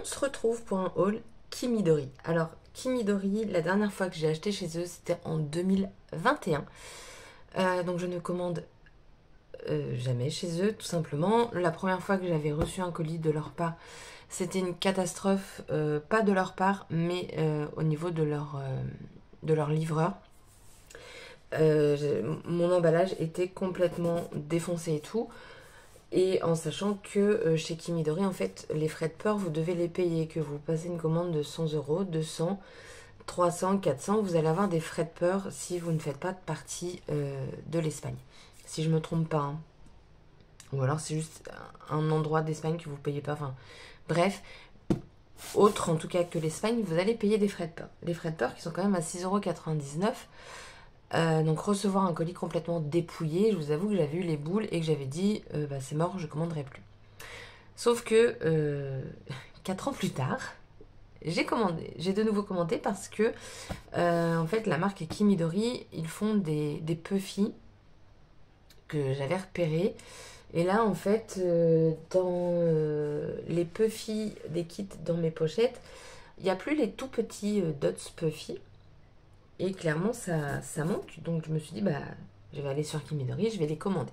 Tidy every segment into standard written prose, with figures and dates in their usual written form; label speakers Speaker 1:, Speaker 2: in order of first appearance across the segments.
Speaker 1: On se retrouve pour un haul Kimidori. Alors, Kimidori, la dernière fois que j'ai acheté chez eux, c'était en 2021. Donc, je ne commande jamais chez eux, tout simplement. La première fois que j'avais reçu un colis de leur part, c'était une catastrophe, pas de leur part, mais au niveau de leur livreur. Mon emballage était complètement défoncé et tout. Et en sachant que chez Kimidori, en fait, les frais de port, vous devez les payer. Que vous passez une commande de 100 euros, 200, 300, 400, vous allez avoir des frais de port si vous ne faites pas partie de l'Espagne. Si je me trompe pas. Hein. Ou alors c'est juste un endroit d'Espagne que vous ne payez pas. Enfin, bref. Autre en tout cas que l'Espagne, vous allez payer des frais de port. Les frais de port qui sont quand même à 6,99 €. Donc recevoir un colis complètement dépouillé, je vous avoue que j'avais eu les boules et que j'avais dit c'est mort, je commanderai plus. Sauf que 4 ans plus tard, j'ai de nouveau commandé parce que en fait la marque Kimidori, ils font des puffy que j'avais repérés. Et là en fait dans les puffy des kits dans mes pochettes, il n'y a plus les tout petits dots puffy. Et clairement, ça manque. Donc, je me suis dit, je vais aller sur Kimidori, je vais les commander.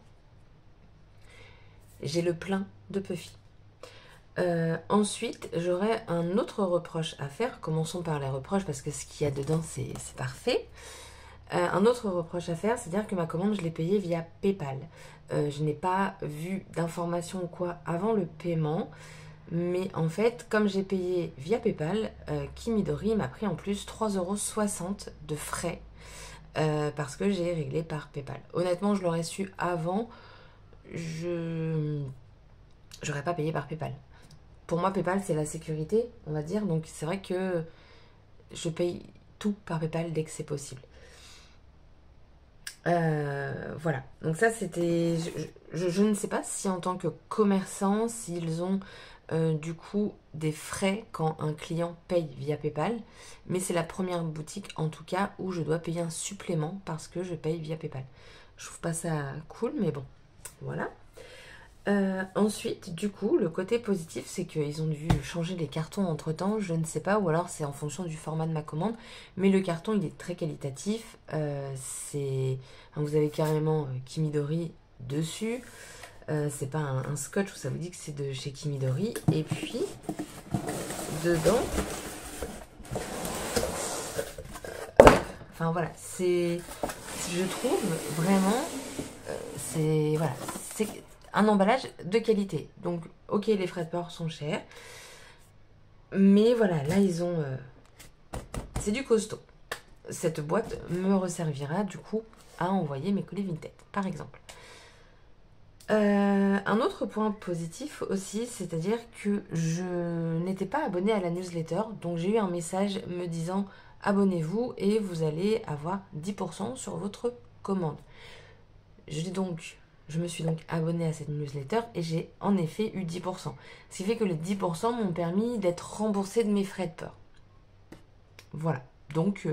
Speaker 1: J'ai le plein de puffy. Ensuite, j'aurais un autre reproche à faire. Commençons par les reproches, parce que ce qu'il y a dedans, c'est parfait. Un autre reproche à faire, c'est-à-dire que ma commande, je l'ai payée via PayPal. Je n'ai pas vu d'informations ou quoi avant le paiement. Mais en fait, comme j'ai payé via PayPal, Kimidori m'a pris en plus 3,60 € de frais parce que j'ai réglé par PayPal. Honnêtement, je l'aurais su avant, j'aurais pas payé par PayPal. Pour moi, PayPal, c'est la sécurité, on va dire. Donc, c'est vrai que je paye tout par PayPal dès que c'est possible. Voilà. Donc ça, c'était... Je ne sais pas si en tant que commerçant, s'ils ont du coup des frais quand un client paye via PayPal. Mais c'est la première boutique, en tout cas, où je dois payer un supplément parce que je paye via PayPal. Je trouve pas ça cool, mais bon. Voilà. Ensuite, du coup, le côté positif, c'est qu'ils ont dû changer les cartons entre temps, je ne sais pas, ou alors c'est en fonction du format de ma commande, mais le carton il est très qualitatif. Vous avez carrément Kimidori dessus, c'est pas un scotch où ça vous dit que c'est de chez Kimidori, et puis dedans, enfin voilà, je trouve vraiment, voilà, c'est un emballage de qualité. Donc, ok, les frais de port sont chers. Mais voilà, là, ils ont... c'est du costaud. Cette boîte me resservira, du coup, à envoyer mes colis Vinted, par exemple. Un autre point positif aussi, c'est-à-dire que je n'étais pas abonnée à la newsletter. Donc, j'ai eu un message me disant « Abonnez-vous et vous allez avoir 10% sur votre commande. » Je me suis donc abonnée à cette newsletter et j'ai en effet eu 10%. Ce qui fait que les 10% m'ont permis d'être remboursée de mes frais de port. Voilà. Donc,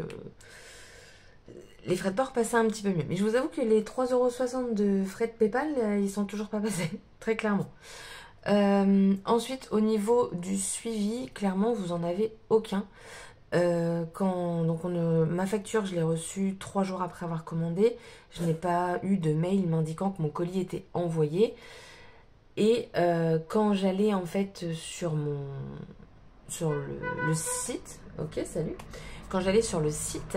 Speaker 1: les frais de port passaient un petit peu mieux. Mais je vous avoue que les 3,60 € de frais de PayPal, ils sont toujours pas passés. Très clairement. Ensuite, au niveau du suivi, clairement, vous en avez aucun. Ma facture, je l'ai reçue 3 jours après avoir commandé. Je n'ai pas eu de mail m'indiquant que mon colis était envoyé. Et quand j'allais en fait sur le site, ok, salut. Quand j'allais sur le site,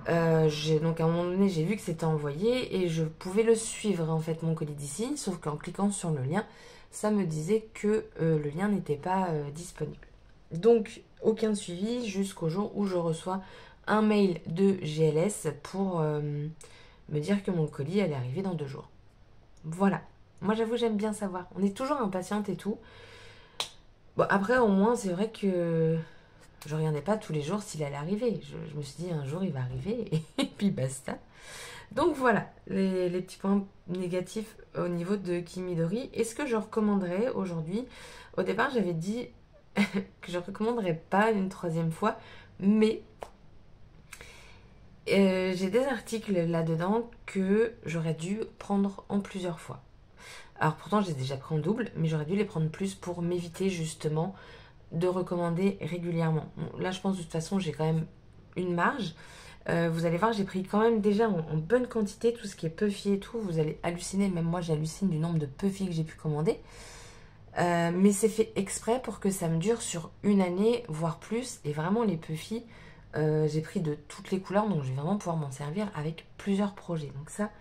Speaker 1: donc à un moment donné, j'ai vu que c'était envoyé et je pouvais le suivre en fait mon colis d'ici. Sauf qu'en cliquant sur le lien, ça me disait que le lien n'était pas disponible. Donc, aucun suivi jusqu'au jour où je reçois un mail de GLS pour me dire que mon colis allait arriver dans 2 jours. Voilà. Moi, j'avoue, j'aime bien savoir. On est toujours impatiente et tout. Bon, après, au moins, c'est vrai que je regardais pas tous les jours s'il allait arriver. Je me suis dit, un jour, il va arriver et puis basta. Donc voilà, les petits points négatifs au niveau de Kimidori. Est-ce que je recommanderais aujourd'hui? Au départ, j'avais dit que je ne recommanderais pas une 3e fois, mais j'ai des articles là-dedans que j'aurais dû prendre en plusieurs fois. Alors pourtant, j'ai déjà pris en double, mais j'aurais dû les prendre plus pour m'éviter justement de recommander régulièrement. Bon, là, je pense de toute façon, j'ai quand même une marge. Vous allez voir, j'ai pris quand même déjà en bonne quantité tout ce qui est Puffy et tout. Vous allez halluciner, même moi j'hallucine du nombre de Puffy que j'ai pu commander. Mais c'est fait exprès pour que ça me dure sur une année, voire plus. Et vraiment les Puffy, j'ai pris de toutes les couleurs, donc je vais vraiment pouvoir m'en servir avec plusieurs projets. Donc ça,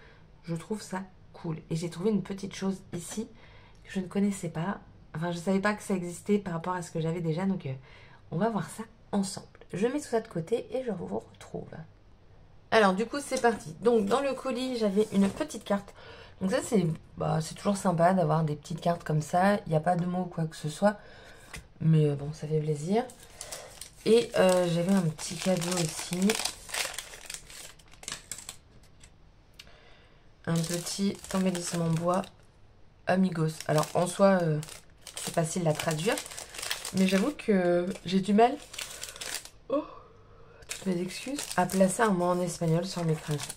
Speaker 1: je trouve ça cool. Et j'ai trouvé une petite chose ici que je ne connaissais pas. Enfin, je ne savais pas que ça existait par rapport à ce que j'avais déjà, donc on va voir ça ensemble. Je mets tout ça de côté et je vous retrouve. Alors du coup c'est parti. Donc dans le colis j'avais une petite carte. Donc ça c'est toujours sympa d'avoir des petites cartes comme ça. Il n'y a pas de mots ou quoi que ce soit. Mais bon, ça fait plaisir. Et j'avais un petit cadeau aussi. Un petit embellissement bois Amigos. Alors en soi c'est facile à traduire. Mais j'avoue que j'ai du mal. Oh, toutes mes excuses. À placer un mot en espagnol sur mes créations.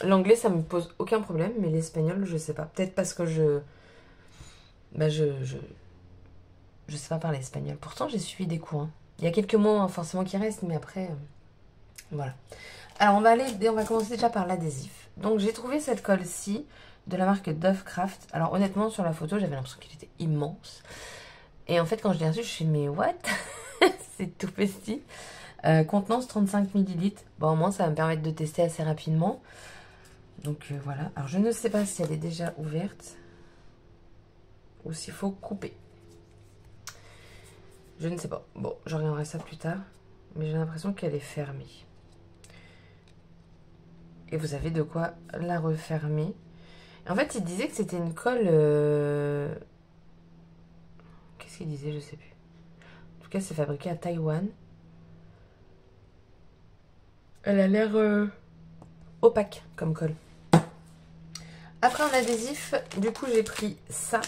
Speaker 1: L'anglais, ça me pose aucun problème, mais l'espagnol, je sais pas. Peut-être parce que je sais pas parler espagnol. Pourtant, j'ai suivi des cours. Hein. Il y a quelques mots hein, forcément qui restent, mais après, voilà. Alors, on va commencer déjà par l'adhésif. Donc, j'ai trouvé cette colle-ci de la marque Dove Craft. Alors, honnêtement, sur la photo, j'avais l'impression qu'il était immense. Et en fait, quand je l'ai reçu, je me suis dit, mais what? C'est tout petit. Contenance 35 ml. Bon, au moins, ça va me permettre de tester assez rapidement. Donc voilà, alors je ne sais pas si elle est déjà ouverte ou s'il faut couper. Je ne sais pas. Bon, je regarderai ça plus tard. Mais j'ai l'impression qu'elle est fermée. Et vous avez de quoi la refermer. En fait, il disait que c'était une colle... Qu'est-ce qu'il disait? Je sais plus. En tout cas, c'est fabriqué à Taïwan. Elle a l'air opaque comme colle. Après en adhésif, du coup j'ai pris ça.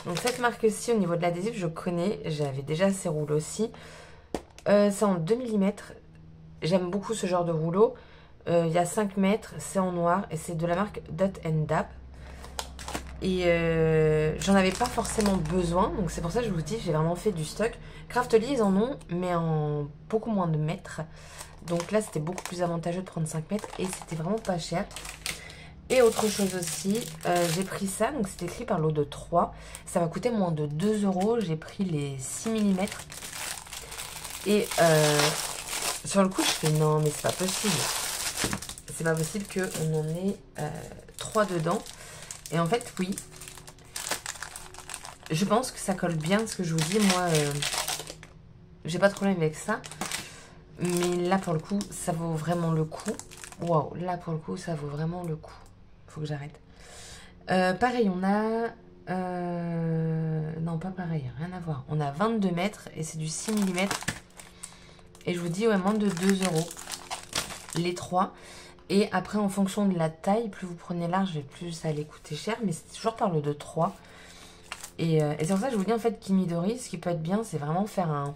Speaker 1: Donc cette marque-ci au niveau de l'adhésif je connais. J'avais déjà ces rouleaux aussi. C'est en 2 mm. J'aime beaucoup ce genre de rouleau. Il y a 5 mètres, c'est en noir et c'est de la marque Dot & Dab. Et j'en avais pas forcément besoin. Donc c'est pour ça que je vous dis j'ai vraiment fait du stock. Craftly ils en ont mais en beaucoup moins de mètres. Donc là c'était beaucoup plus avantageux de prendre 5 mètres et c'était vraiment pas cher. Et autre chose aussi, j'ai pris ça, donc c'est écrit par lot de 3. Ça m'a coûté moins de 2 €. J'ai pris les 6 mm. Et sur le coup, je fais non, mais c'est pas possible. C'est pas possible qu'on en ait 3 dedans. Et en fait, oui. Je pense que ça colle bien, ce que je vous dis. Moi, j'ai pas de problème avec ça. Mais là, pour le coup, ça vaut vraiment le coup. Waouh, là, pour le coup, ça vaut vraiment le coup. Faut que j'arrête. Pareil, on a... non, pas pareil, rien à voir. On a 22 mètres et c'est du 6 mm. Et je vous dis, ouais, moins de 2 €. Les 3. Et après, en fonction de la taille, plus vous prenez large, plus ça allait coûter cher. Mais c'est toujours par lot de 3. Et c'est pour ça que je vous dis, en fait, Kimidori, ce qui peut être bien, c'est vraiment faire un...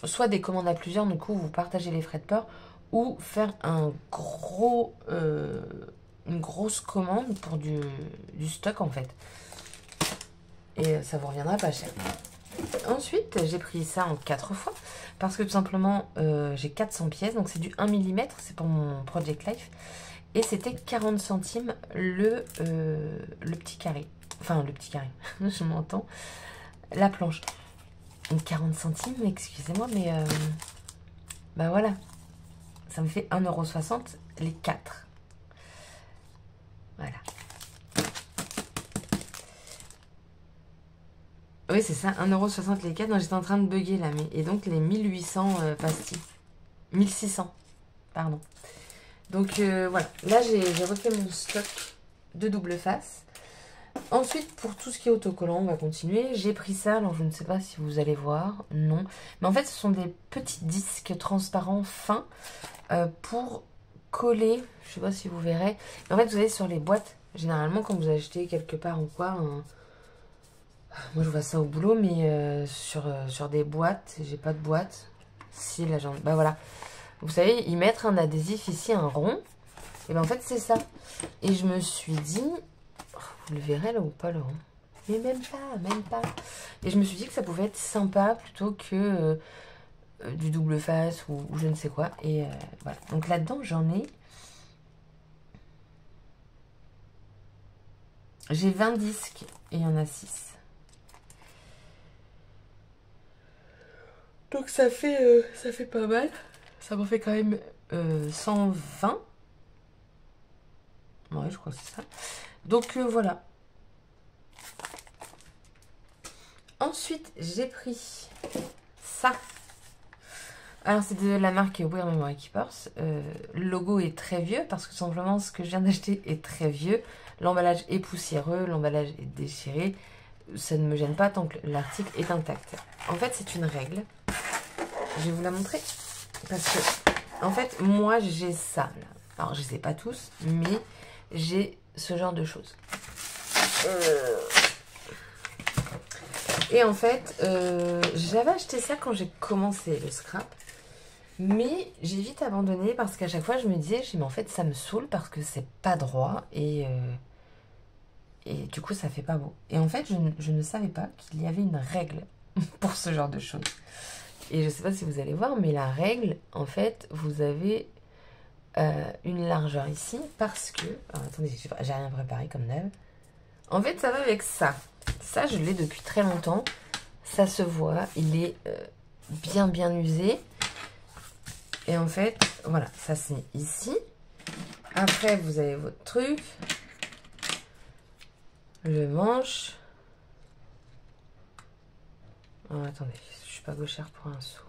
Speaker 1: soit des commandes à plusieurs, du coup, vous partagez les frais de port. Ou faire un gros... une grosse commande pour du stock en fait. Et ça vous reviendra pas cher. Ensuite, j'ai pris ça en 4 fois. Parce que tout simplement, j'ai 400 pièces. Donc c'est du 1 mm. C'est pour mon Project Life. Et c'était 40 centimes le petit carré. Enfin, le petit carré. Je m'entends. La planche. Donc 40 centimes, excusez-moi. Mais bah voilà. Ça me fait 1,60 € les 4. Voilà. Oui, c'est ça, 1,60 € les 4. Non, j'étais en train de bugger là. Et donc, les 1800 pastilles. 1600, pardon. Donc, voilà. Là, j'ai refait mon stock de double face. Ensuite, pour tout ce qui est autocollant, on va continuer. J'ai pris ça. Alors, je ne sais pas si vous allez voir. Non. Mais en fait, ce sont des petits disques transparents fins pour... coller, je sais pas si vous verrez. Mais en fait, vous savez, sur les boîtes, généralement, quand vous achetez quelque part ou quoi, moi je vois ça au boulot, mais sur des boîtes, j'ai pas de boîte. Si, là, j'en... bah voilà. Vous savez, ils mettent un adhésif ici, un rond. Et ben en fait, c'est ça. Et je me suis dit, vous le verrez là ou pas le rond? Mais même pas. Et je me suis dit que ça pouvait être sympa plutôt que du double face ou je ne sais quoi. Et voilà. Donc là-dedans, j'ai 20 disques et il y en a 6. Donc ça fait pas mal. Ça m'en fait quand même 120. Ouais, je crois que c'est ça. Donc voilà. Ensuite, j'ai pris ça. Alors, c'est de la marque Wear Memory Keepers. Le logo est très vieux parce que simplement ce que je viens d'acheter est très vieux. L'emballage est poussiéreux, l'emballage est déchiré. Ça ne me gêne pas tant que l'article est intact. En fait, c'est une règle. Je vais vous la montrer. Parce que, en fait, moi, j'ai ça. Là. Alors, je ne sais pas tous, mais j'ai ce genre de choses. Et en fait, j'avais acheté ça quand j'ai commencé le scrap. Mais j'ai vite abandonné parce qu'à chaque fois, je me disais, mais en fait, ça me saoule parce que c'est pas droit. Et du coup, ça fait pas beau. Et en fait, je ne savais pas qu'il y avait une règle pour ce genre de choses. Et je sais pas si vous allez voir, mais la règle, en fait, vous avez une largeur ici parce que... Alors, attendez, j'ai rien préparé comme d'hab. En fait, ça va avec ça. Ça, je l'ai depuis très longtemps. Ça se voit. Il est bien usé. Et en fait, voilà, ça c'est ici. Après, vous avez votre truc. Le manche. Oh, attendez, je suis pas gauchère pour un sou.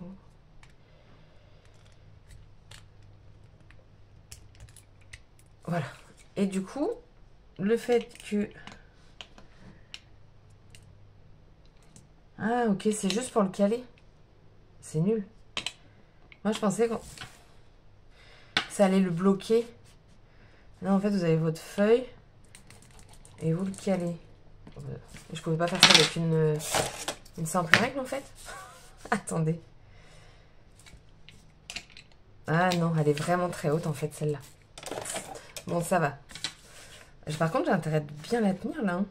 Speaker 1: Voilà. Et du coup, le fait que... Ah, ok, c'est juste pour le caler. C'est nul. Moi, je pensais que ça allait le bloquer. Là, en fait, vous avez votre feuille et vous le calez. Je pouvais pas faire ça avec une simple règle, en fait. Attendez. Ah non, elle est vraiment très haute, en fait, celle-là. Bon, ça va. Par contre, j'ai intérêt de bien la tenir, là. Hein.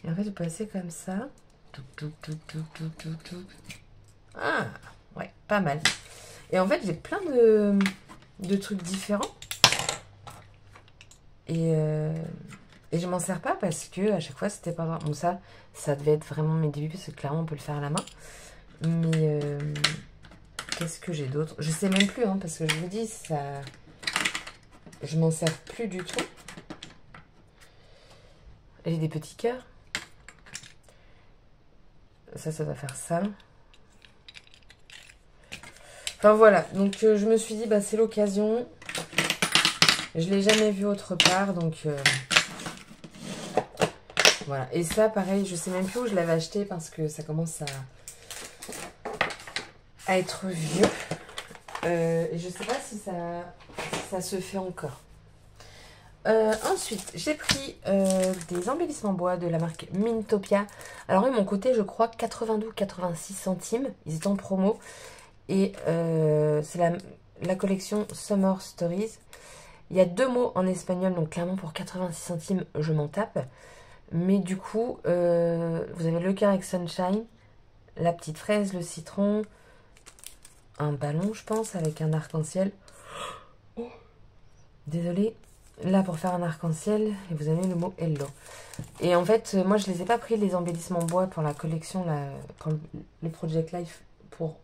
Speaker 1: Et en fait, vous passez comme ça. Ah, ouais, pas mal. Et en fait, j'ai plein de trucs différents. Et je m'en sers pas parce que à chaque fois, c'était pas... Bon, ça devait être vraiment mes débuts parce que clairement, on peut le faire à la main. Mais qu'est-ce que j'ai d'autre? Je sais même plus, hein, parce que je vous dis, ça... Je m'en sers plus du tout. J'ai des petits cœurs. Ça va faire ça. Enfin voilà, donc je me suis dit, bah c'est l'occasion. Je l'ai jamais vu autre part, donc voilà. Et ça, pareil, je sais même plus où je l'avais acheté parce que ça commence à être vieux. Et je sais pas si ça se fait encore. Ensuite, j'ai pris des embellissements bois de la marque Mintopia. Alors, ils m'ont coûté, je crois, 92-86 centimes. Ils étaient en promo. Et c'est la collection Summer Stories. Il y a 2 mots en espagnol, donc clairement pour 86 centimes, je m'en tape. Mais du coup, vous avez le cœur avec Sunshine, la petite fraise, le citron, un ballon, je pense, avec un arc-en-ciel. Oh, désolée. Là, pour faire un arc-en-ciel, et vous avez le mot Hello. Et en fait, moi, je les ai pas pris, les embellissements bois, pour la collection, là, pour les Project Life, pour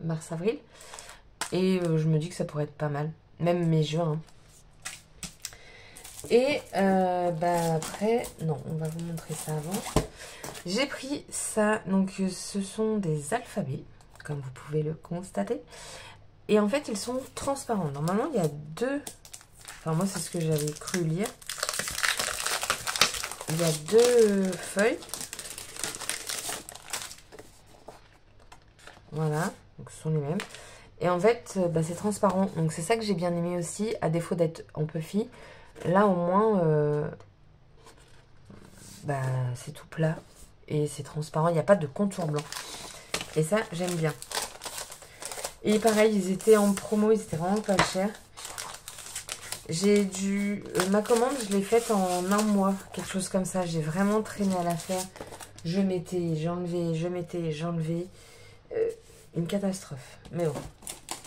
Speaker 1: mars-avril. Et je me dis que ça pourrait être pas mal. Même mai-juin. Hein. Et après, non, on va vous montrer ça avant. J'ai pris ça, donc ce sont des alphabets, comme vous pouvez le constater. Et en fait, ils sont transparents. Normalement, il y a 2... Enfin, moi, c'est ce que j'avais cru lire. Il y a 2 feuilles. Voilà, donc ce sont les mêmes. Et en fait, c'est transparent. Donc, c'est ça que j'ai bien aimé aussi, à défaut d'être en puffy. Là, au moins, c'est tout plat. Et c'est transparent. Il n'y a pas de contour blanc. Et ça, j'aime bien. Et pareil, ils étaient en promo. Ils étaient vraiment pas chers. J'ai dû... ma commande, je l'ai faite en un mois, quelque chose comme ça. J'ai vraiment traîné à la faire. Je mettais, j'enlevais, je mettais, j'enlevais. Une catastrophe. Mais bon.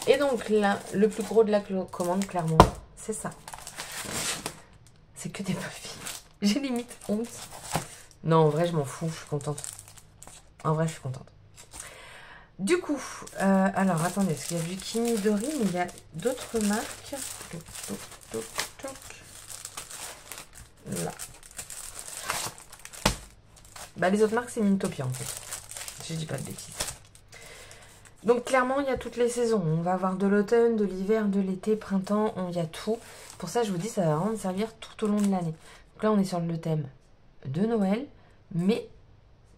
Speaker 1: Et donc là, le plus gros de la commande, clairement, c'est ça. C'est que des puffs. J'ai limite honte. Non, en vrai, je m'en fous. Je suis contente. En vrai, je suis contente. Du coup, alors attendez, parce qu'il y a du Kimidori, mais il y a d'autres marques. Toc, toc, toc, toc. Là. Bah, les autres marques, c'est Mintopia en fait. Si je dis pas de bêtises. Donc clairement, il y a toutes les saisons. On va avoir de l'automne, de l'hiver, de l'été, printemps, il y a tout. Pour ça, je vous dis, ça va vraiment me servir tout au long de l'année. Donc là, on est sur le thème de Noël, mais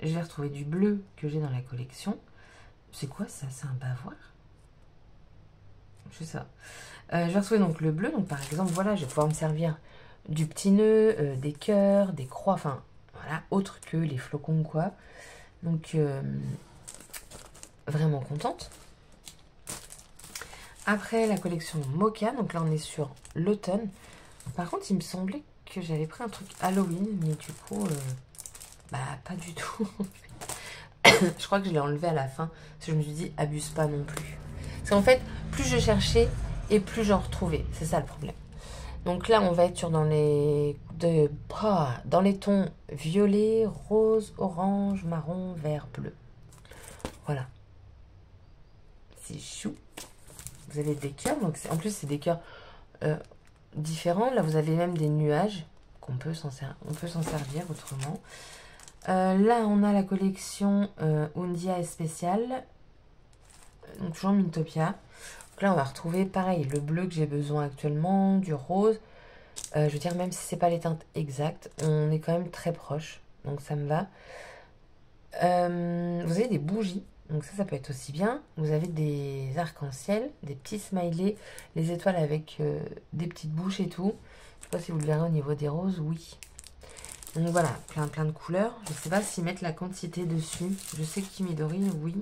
Speaker 1: je vais retrouver du bleu que j'ai dans la collection. C'est quoi ça? C'est un bavoir? C'est ça. Je vais retrouver donc le bleu. Donc par exemple, voilà, je vais pouvoir me servir du petit nœud, des cœurs, des croix, enfin, voilà, autre que les flocons, quoi. Donc, vraiment contente. Après, la collection Mocha. Donc là, on est sur l'automne. Par contre, il me semblait que j'avais pris un truc Halloween, mais du coup, bah, pas du tout. Je crois que je l'ai enlevé à la fin, parce que je me suis dit, abuse pas non plus. Parce qu'en fait, plus je cherchais, et plus j'en retrouvais. C'est ça le problème. Donc là, on va être sur dans les tons violet, rose, orange, marron, vert, bleu. Voilà. C'est chou. Vous avez des cœurs. Donc en plus, c'est des cœurs différents. Là, vous avez même des nuages qu'on peut s'en servir autrement. Là, on a la collection Undia spéciale. Donc, toujours Mintopia. Donc là, on va retrouver, pareil, le bleu que j'ai besoin actuellement, du rose. Je veux dire, même si c'est pas les teintes exactes, on est quand même très proche. Donc, ça me va. Vous avez des bougies. Donc ça peut être aussi bien. Vous avez des arcs-en-ciel, des petits smileys, les étoiles avec des petites bouches et tout. Je sais pas si vous le verrez au niveau des roses, oui. Donc voilà, plein de couleurs. Je sais pas s'ils mettent la quantité dessus. Je sais que Kimidori, oui.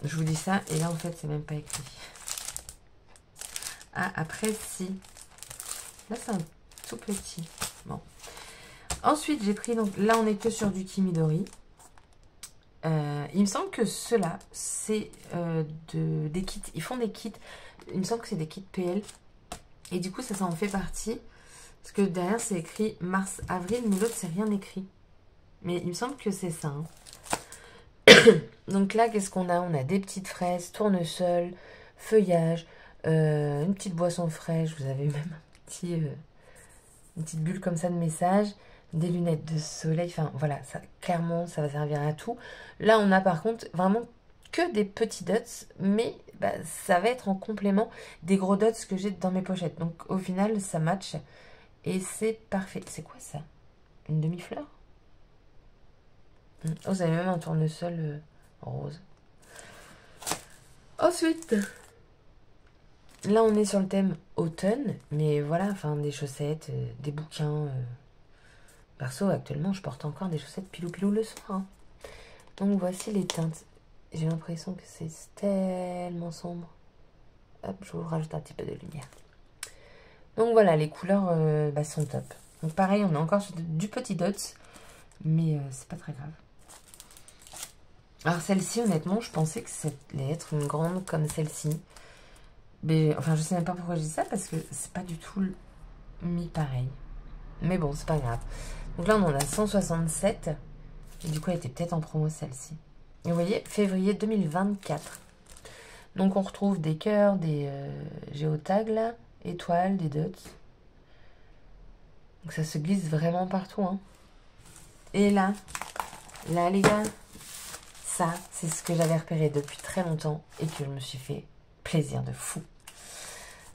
Speaker 1: Je vous dis ça, et là en fait c'est même pas écrit. Ah, après si. Là c'est un tout petit. Bon. Ensuite j'ai pris, donc là on est que sur du Kimidori. Il me semble que ceux-là, c'est des kits. Ils font des kits. Il me semble que c'est des kits PL. Et du coup, ça en fait partie. Parce que derrière, c'est écrit mars-avril, mais l'autre, c'est rien écrit. Mais il me semble que c'est ça. Hein. Donc là, qu'est-ce qu'on a? On a des petites fraises, tournesol, feuillage, une petite boisson fraîche. Vous avez même une petite bulle comme ça de message. Des lunettes de soleil, enfin voilà, ça, clairement ça va servir à tout. Là on a par contre vraiment que des petits dots, mais bah, ça va être en complément des gros dots que j'ai dans mes pochettes. Donc au final ça match et c'est parfait. C'est quoi ça? Une demi-fleur? Oh, vous avez même un tournesol rose. Ensuite, là on est sur le thème automne, mais voilà, enfin des chaussettes, des bouquins... Perso, actuellement, je porte encore des chaussettes pilou-pilou le soir. Hein. Donc, voici les teintes. J'ai l'impression que c'est tellement sombre. Hop, je vous rajoute un petit peu de lumière. Donc, voilà, les couleurs sont top. Donc, pareil, on est encore sur du petit dots. Mais c'est pas très grave. Alors, celle-ci, honnêtement, je pensais que ça allait être une grande comme celle-ci. Mais, enfin, je sais même pas pourquoi je dis ça. Parce que c'est pas du tout mis pareil. Mais bon, c'est pas grave. Donc là, on en a 167. Et du coup, elle était peut-être en promo, celle-ci. Et vous voyez, février 2024. Donc, on retrouve des cœurs, des géotags, là, étoiles, des dots. Donc, ça se glisse vraiment partout. Hein. Et là, les gars, ça, c'est ce que j'avais repéré depuis très longtemps et que je me suis fait plaisir de fou.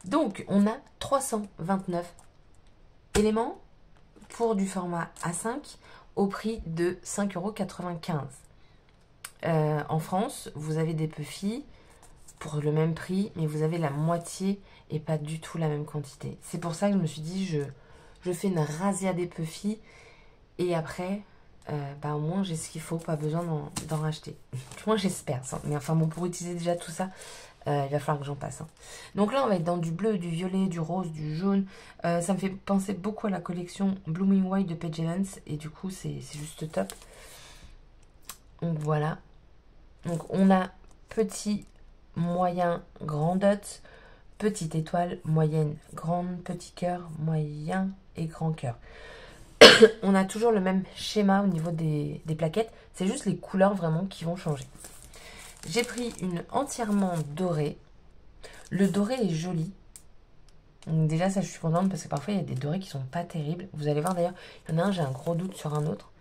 Speaker 1: Donc, on a 329 éléments pour du format A5 au prix de 5,95 €. En France, vous avez des Puffy pour le même prix, mais vous avez la moitié et pas du tout la même quantité. C'est pour ça que je me suis dit, je fais une razzia des Puffy et après, bah, au moins j'ai ce qu'il faut, pas besoin d'en racheter. Du moins j'espère. Mais enfin bon, pour utiliser déjà tout ça, Il va falloir que j'en passe. Hein. Donc là, on va être dans du bleu, du violet, du rose, du jaune. Ça me fait penser beaucoup à la collection Blooming White de Paige Evans. Et du coup, c'est juste top. Donc voilà. Donc on a petit, moyen, grand dot, petite étoile, moyenne, grande, petit cœur, moyen et grand cœur. On a toujours le même schéma au niveau des plaquettes. C'est juste les couleurs vraiment qui vont changer. J'ai pris une entièrement dorée. Le doré est joli. Donc déjà, ça, je suis contente parce que parfois, il y a des dorés qui sont pas terribles. Vous allez voir d'ailleurs, il y en a un, j'ai un gros doute sur un autre.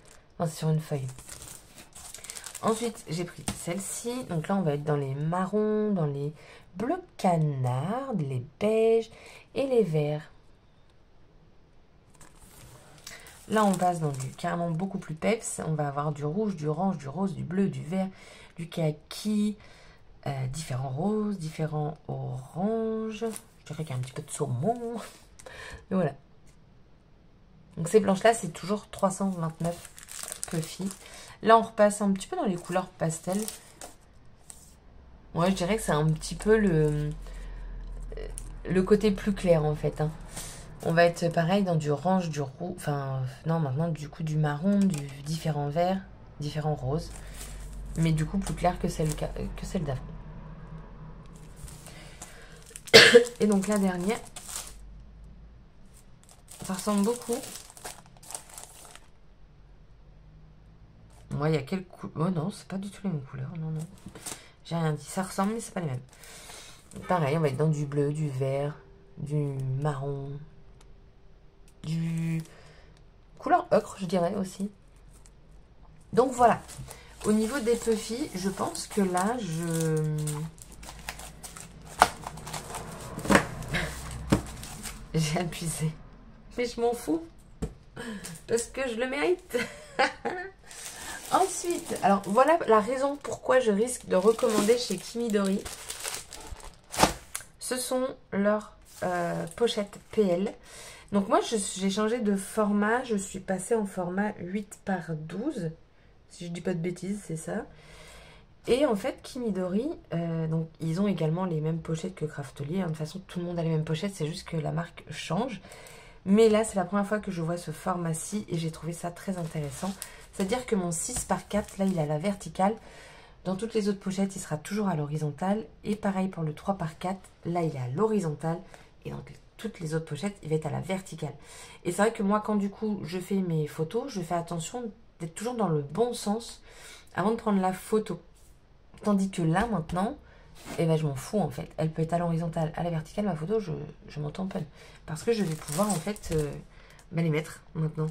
Speaker 1: Non, c'est sur une feuille. Ensuite, j'ai pris celle-ci. Donc là, on va être dans les marrons, dans les bleus canards, les beiges et les verts. Là, on passe dans du carrément beaucoup plus peps. On va avoir du rouge, du orange, du rose, du bleu, du vert, du kaki, différents roses, différents oranges. Je dirais qu'il y a un petit peu de saumon. Mais voilà. Donc ces blanches-là, c'est toujours 329 Puffy. Là, on repasse un petit peu dans les couleurs pastel. Ouais, je dirais que c'est un petit peu le côté plus clair, en fait. Hein. On va être pareil dans du orange, du roux. Enfin, non, maintenant, du coup, du marron, du différents verts, différents roses. Mais du coup, plus clair que celle d'avant. Et donc, la dernière, ça ressemble beaucoup. Moi, il y a quelques couleurs. Oh non, c'est pas du tout les mêmes couleurs. Non, non. J'ai rien dit. Ça ressemble, mais c'est pas les mêmes. Pareil, on va être dans du bleu, du vert, du marron, du couleur ocre, je dirais aussi. Donc voilà. Au niveau des Puffy, je pense que là, j'ai abusé. Mais je m'en fous. Parce que je le mérite. Ensuite, alors voilà la raison pourquoi je risque de recommander chez Kimidori. Ce sont leurs pochettes PL. Donc moi, j'ai changé de format. Je suis passée en format 8 par 12. Si je dis pas de bêtises, c'est ça. Et en fait, Kimidori, donc ils ont également les mêmes pochettes que Craftelier. Hein. De toute façon, tout le monde a les mêmes pochettes. C'est juste que la marque change. Mais là, c'est la première fois que je vois ce format-ci. Et j'ai trouvé ça très intéressant. C'est-à-dire que mon 6 par 4, là, il est à la verticale. Dans toutes les autres pochettes, il sera toujours à l'horizontale. Et pareil pour le 3 par 4, là, il est à l'horizontale. Et dans toutes les autres pochettes, il va être à la verticale. Et c'est vrai que moi, quand du coup, je fais mes photos, je fais attention d'être toujours dans le bon sens avant de prendre la photo. Tandis que là, maintenant, eh ben, je m'en fous, en fait. Elle peut être à l'horizontale, à la verticale, ma photo, je m'en tamponne. Parce que je vais pouvoir, en fait, les mettre, maintenant.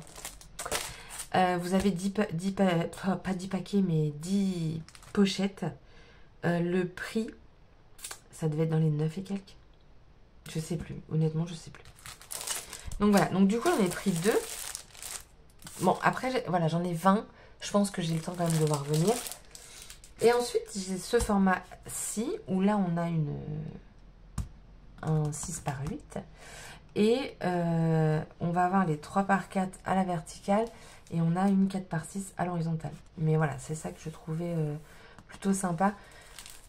Speaker 1: Vous avez 10 pas 10 paquets, mais 10 pochettes. Le prix, ça devait être dans les 9 et quelques. Je sais plus. Honnêtement, je sais plus. Donc voilà. Donc du coup, j'en ai pris 2. Bon, après, voilà, j'en ai 20. Je pense que j'ai le temps quand même de voir venir. Et ensuite, j'ai ce format-ci, où là, on a un 6 par 8. Et on va avoir les 3 par 4 à la verticale. Et on a une 4 par 6 à l'horizontale. Mais voilà, c'est ça que je trouvais plutôt sympa.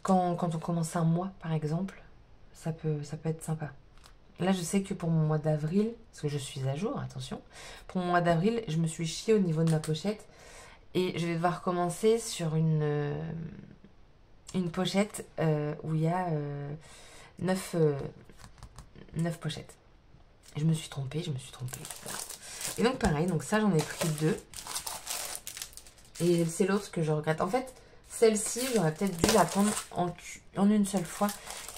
Speaker 1: Quand on commence un mois, par exemple, ça peut être sympa. Là, je sais que pour mon mois d'avril, parce que je suis à jour, attention. Pour mon mois d'avril, je me suis chiée au niveau de ma pochette. Et je vais devoir commencer sur une pochette où il y a 9 pochettes. Je me suis trompée. Voilà. Et donc pareil, donc ça j'en ai pris 2. Et c'est l'autre que je regrette. En fait, celle-ci, j'aurais peut-être dû la prendre en une seule fois.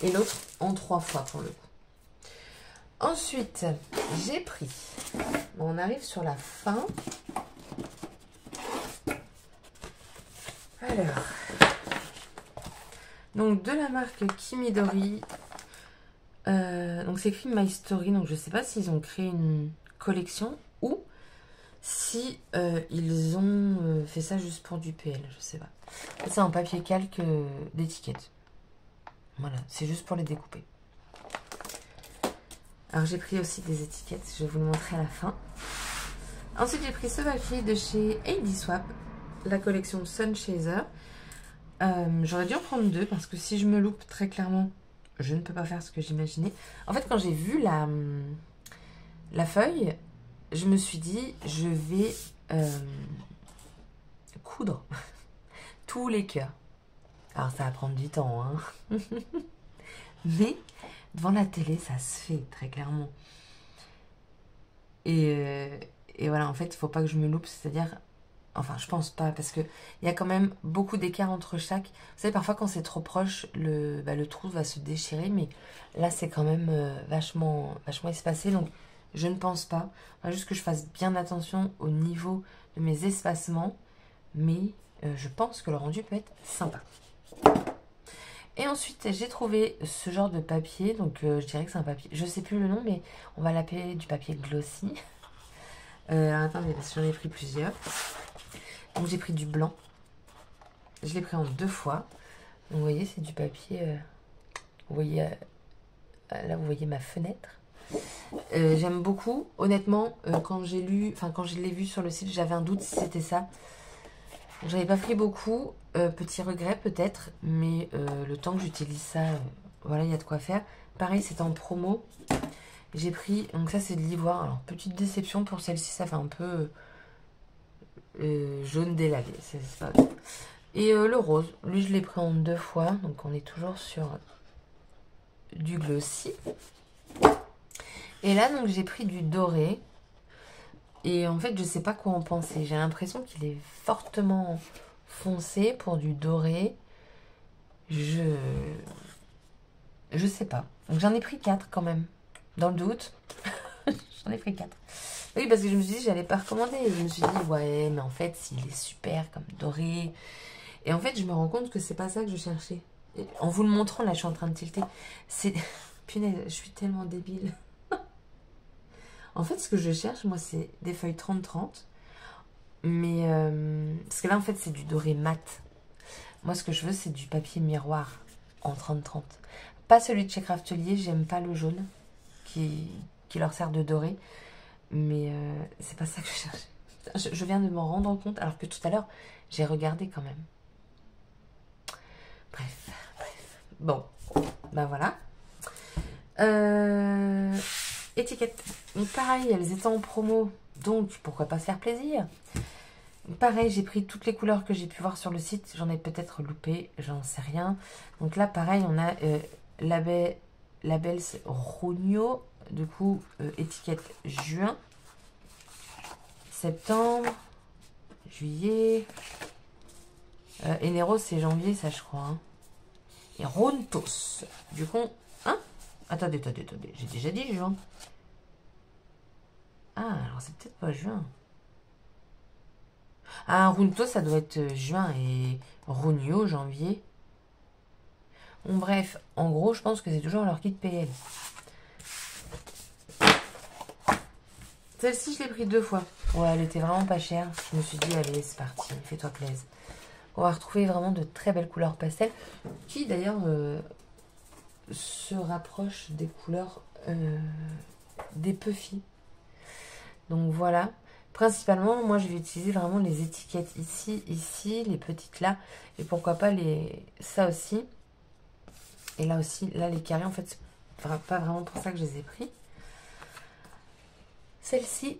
Speaker 1: Et l'autre en 3 fois pour le coup. Ensuite, j'ai pris... Bon, on arrive sur la fin. Alors... Donc de la marque Kimidori. Donc c'est écrit My Story. Donc je sais pas s'ils ont créé une collection ou si ils ont fait ça juste pour du PL, je sais pas. C'est un papier calque d'étiquette. Voilà, c'est juste pour les découper. Alors j'ai pris aussi des étiquettes, je vais vous le montrer à la fin. Ensuite j'ai pris ce papier de chez Heidi Swapp, la collection Sun Chaser. J'aurais dû en prendre 2 parce que si je me loupe très clairement, je ne peux pas faire ce que j'imaginais. En fait, quand j'ai vu la feuille, je me suis dit, je vais coudre tous les cœurs. Alors, ça va prendre du temps, hein. Mais devant la télé, ça se fait très clairement. Et voilà, en fait, il faut pas que je me loupe, c'est-à-dire... Enfin, je pense pas, parce que il y a quand même beaucoup d'écart entre chaque. Vous savez, parfois, quand c'est trop proche, le trou va se déchirer, mais là, c'est quand même vachement espacé, donc je ne pense pas. Il faut juste que je fasse bien attention au niveau de mes espacements, mais je pense que le rendu peut être sympa. Et ensuite, j'ai trouvé ce genre de papier, donc je dirais que c'est un papier, je sais plus le nom, mais on va l'appeler du papier glossy. Attendez, parce que j'en ai pris plusieurs. Donc j'ai pris du blanc. Je l'ai pris en 2 fois. Donc vous voyez, c'est du papier. Vous voyez, là vous voyez ma fenêtre. J'aime beaucoup. Honnêtement, quand j'ai lu, enfin quand je l'ai vu sur le site, j'avais un doute si c'était ça. J'avais pas pris beaucoup. Petit regret peut-être, mais le temps que j'utilise ça, voilà, il y a de quoi faire. Pareil, c'était en promo. J'ai pris, donc ça c'est de l'ivoire. Alors petite déception pour celle-ci, ça fait un peu jaune délavé. C'est pas bien. Et le rose, lui je l'ai pris en 2 fois, donc on est toujours sur du glossy. Et là donc j'ai pris du doré. Et en fait je sais pas quoi en penser. J'ai l'impression qu'il est fortement foncé pour du doré. Je sais pas. Donc j'en ai pris 4 quand même. Dans le doute. J'en ai pris 4. Oui, parce que je me suis dit, j'allais pas recommander. Je me suis dit, ouais, mais en fait, s'il est super comme doré. Et en fait, je me rends compte que c'est pas ça que je cherchais. Et en vous le montrant, là, je suis en train de tilter. C'est. Punaise, je suis tellement débile. En fait, ce que je cherche, moi, c'est des feuilles 30-30. Mais. Parce que là, en fait, c'est du doré mat. Moi, ce que je veux, c'est du papier miroir en 30-30. Pas celui de chez Craftelier, j'aime pas le jaune qui leur sert de doré. Mais c'est pas ça que je cherchais. Je viens de m'en rendre compte, alors que tout à l'heure, j'ai regardé quand même. Bref. Bon, ben voilà. Étiquette. Donc pareil, elles étaient en promo, donc pourquoi pas se faire plaisir. Pareil, j'ai pris toutes les couleurs que j'ai pu voir sur le site. J'en ai peut-être loupé, j'en sais rien. Donc là, pareil, on a Labels Rogno. Du coup, étiquette juin, septembre, juillet. Enero, c'est janvier, ça, je crois. Hein. Et Rontos. Du coup, hein? Attendez. J'ai déjà dit juin. Ah, alors c'est peut-être pas juin. Ah, Runto, ça doit être juin et Rogno, janvier. Bon, bref, en gros, je pense que c'est toujours leur kit PL. Celle-ci, je l'ai pris 2 fois. Ouais, elle était vraiment pas chère. Je me suis dit, allez, c'est parti, fais-toi plaisir. On va retrouver vraiment de très belles couleurs pastel, qui d'ailleurs se rapprochent des couleurs des Puffy. Donc voilà. Principalement, moi, je vais utiliser vraiment les étiquettes ici, les petites là. Et pourquoi pas ça aussi. Et là aussi, là, les carrés, en fait, c'est pas vraiment pour ça que je les ai pris. Celle-ci,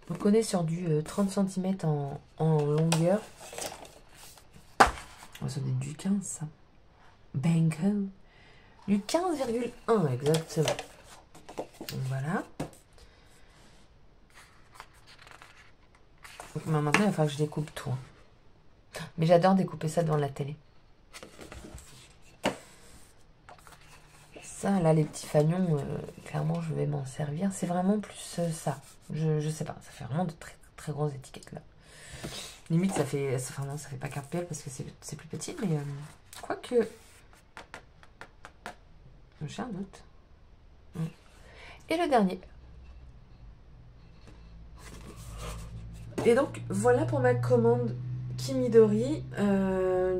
Speaker 1: on connaît sur du 30 cm en longueur. Oh, ça doit être du 15, ça. Banco. Du 15,1 exactement. Donc voilà. Donc, maintenant, il va falloir que je découpe tout. Mais j'adore découper ça devant la télé. Ça, là, les petits fanions, clairement, je vais m'en servir. C'est vraiment plus ça. Je sais pas. Ça fait vraiment de très, très grosses étiquettes, là. Limite, ça fait... Enfin, non, ça fait pas carte PL parce que c'est plus petit, mais... quoique... J'ai un doute. Et le dernier. Et donc, voilà pour ma commande Kimidori.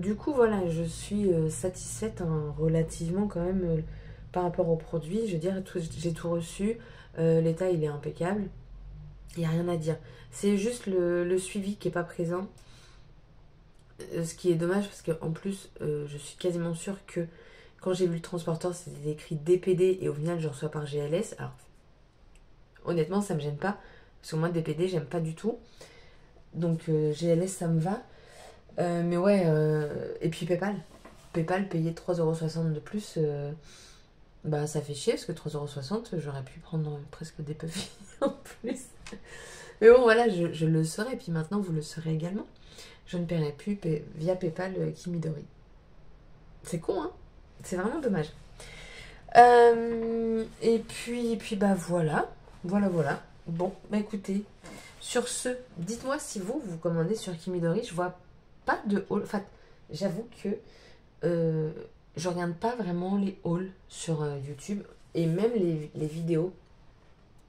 Speaker 1: Du coup, voilà, je suis satisfaite hein, relativement quand même par rapport au produit. Je veux dire, j'ai tout reçu. L'état, il est impeccable. Il n'y a rien à dire. C'est juste le suivi qui n'est pas présent. Ce qui est dommage parce que en plus, je suis quasiment sûre que quand j'ai vu le transporteur, c'était écrit DPD et au final, je reçois par GLS. Alors, honnêtement, ça me gêne pas parce que moi, DPD, j'aime pas du tout. Donc, GLS, ça me va. Mais ouais, et puis PayPal. PayPal, payer 3,60€ de plus, bah ça fait chier parce que 3,60€, j'aurais pu prendre presque des puffs en plus. Mais bon, voilà, je le saurai. Puis maintenant, vous le saurez également. Je ne paierai plus via PayPal Kimidori. C'est con, hein? C'est vraiment dommage. Et puis, bah voilà. Voilà. Bon, bah écoutez, sur ce, dites-moi si vous commandez sur Kimidori. Je vois pas de haul. Enfin, j'avoue que je regarde pas vraiment les hauls sur YouTube. Et même les vidéos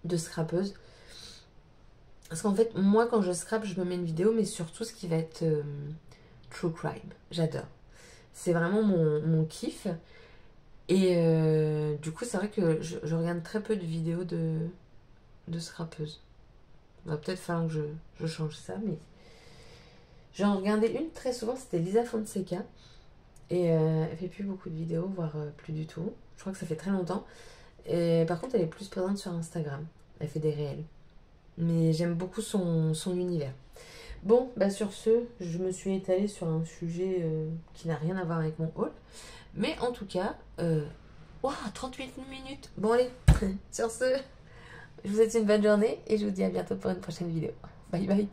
Speaker 1: de scrapeuse. Parce qu'en fait, moi, quand je scrape, je me mets une vidéo, mais surtout ce qui va être true crime. J'adore. C'est vraiment mon kiff. Et du coup, c'est vrai que je regarde très peu de vidéos de scrapeuse. Va peut-être falloir que je change ça, mais j'en regardais une très souvent, c'était Lisa Fonseca. Et elle fait plus beaucoup de vidéos, voire plus du tout. Je crois que ça fait très longtemps. Et par contre, elle est plus présente sur Instagram. Elle fait des réels. Mais j'aime beaucoup son univers. Bon, bah sur ce, je me suis étalée sur un sujet qui n'a rien à voir avec mon haul. Mais en tout cas, wow, 38 minutes. Bon allez, sur ce, je vous souhaite une bonne journée et je vous dis à bientôt pour une prochaine vidéo. Bye bye.